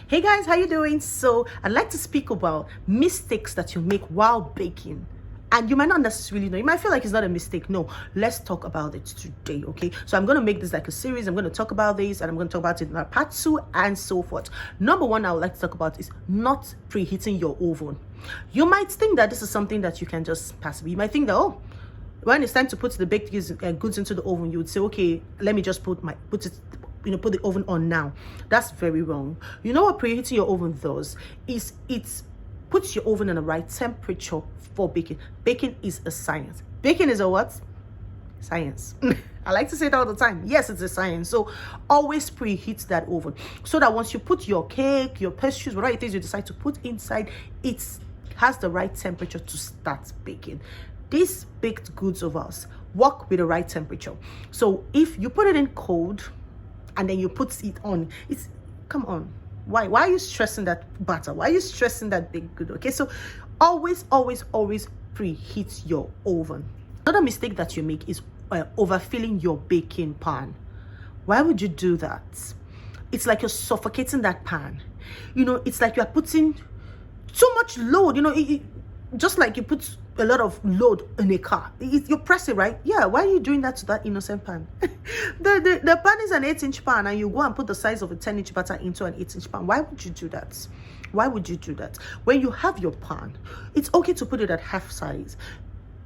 Hey guys, how you doing? So I'd like to speak about mistakes that you make while baking, and you might not necessarily know. You might feel like it's not a mistake. No, let's talk about it today. Okay, so I'm going to make this like a series. I'm going to talk about this, and I'm going to talk about it in part 2 and so forth. Number one I would like to talk about is not preheating your oven. You might think that this is something that you can just pass. You might think that, oh, when it's time to put the baked goods into the oven, you would say, okay, let me just put the oven on now. That's very wrong. You know what preheating your oven does is it puts your oven in the right temperature for baking. Baking is a science. Baking is a what? Science. I like to say it all the time. Yes, it's a science. So always preheat that oven so that once you put your cake, your pastries, whatever it is you decide to put inside, it has the right temperature to start baking. These baked goods of ours work with the right temperature. So if you put it in cold and then you put it on, come on, why are you stressing that batter? Why are you stressing that baked good? Okay, so always preheat your oven. Another mistake that you make is overfilling your baking pan. Why would you do that? It's like you're suffocating that pan. It's like you're putting too much load. Just like you put a lot of load in a car, you press it, right? Yeah, why are you doing that to that innocent pan? the pan is an 8-inch pan, and you go and put the size of a 10-inch batter into an 8-inch pan. Why would you do that? Why would you do that? When you have your pan, it's okay to put it at half size.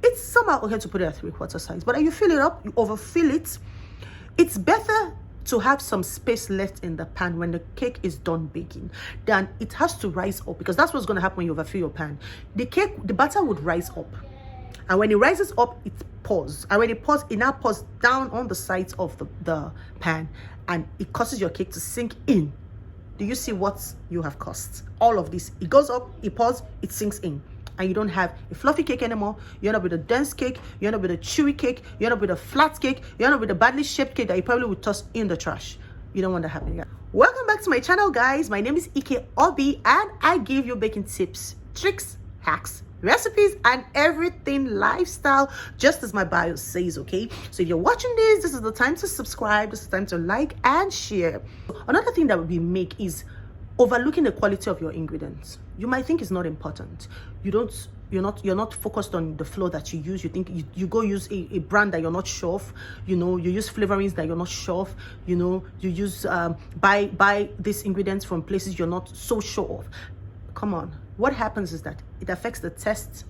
It's somehow okay to put it at 3/4 size, but you fill it up, you overfill it. It's better to have some space left in the pan when the cake is done baking than it has to rise up, because that's what's going to happen when you overfill your pan. The batter would rise up, and when it rises up, it pours, and when it pours, it now pours down on the sides of the pan, and it causes your cake to sink in. Do you see what you have caused? All of this, it goes up, it pours, it sinks in, and you don't have a fluffy cake anymore. You end up with a dense cake, you end up with a chewy cake, you end up with a flat cake, you end up with a badly shaped cake that you probably would toss in the trash. You don't want that happening. Welcome back to my channel, guys. My name is Ike Obi, and I give you baking tips, tricks, hacks, recipes, and everything lifestyle, just as my bio says. Okay, so if you're watching this is the time to subscribe. This is the time to like and share. Another thing that we make is overlooking the quality of your ingredients. You might think it's not important. You're not focused on the flour that you use. You think you go use a brand that you're not sure of. You use flavorings that you're not sure of. You use buy these ingredients from places you're not so sure of. Come on. What happens is that it affects the taste,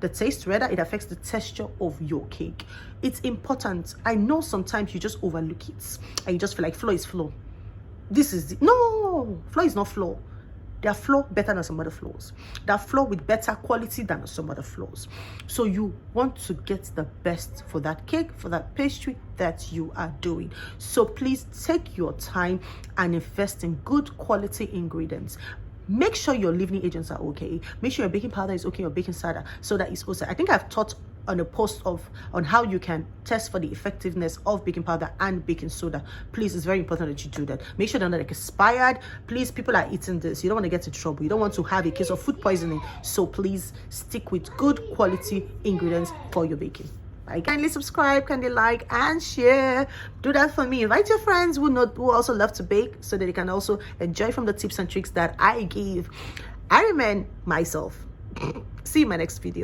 it affects the texture of your cake. It's important. I know sometimes you just overlook it and you just feel like flour is flour. No, flour is not flour. They are flour better than some other flours. They are flour with better quality than some other flours. So you want to get the best for that cake, for that pastry that you are doing. So please take your time and invest in good quality ingredients. Make sure your leavening agents are okay. Make sure your baking powder is okay, your baking soda, so that it's also. I think I've taught on a post on how you can test for the effectiveness of baking powder and baking soda. Please, it's very important that you do that. Make sure they're not expired. Please, people are eating this. You don't want to get in trouble. You don't want to have a case of food poisoning. So please stick with good quality ingredients for your baking. Kindly subscribe, kindly like and share. Do that for me. Invite your friends who also love to bake, so that they can also enjoy from the tips and tricks that I give. I remain myself. See you in my next video.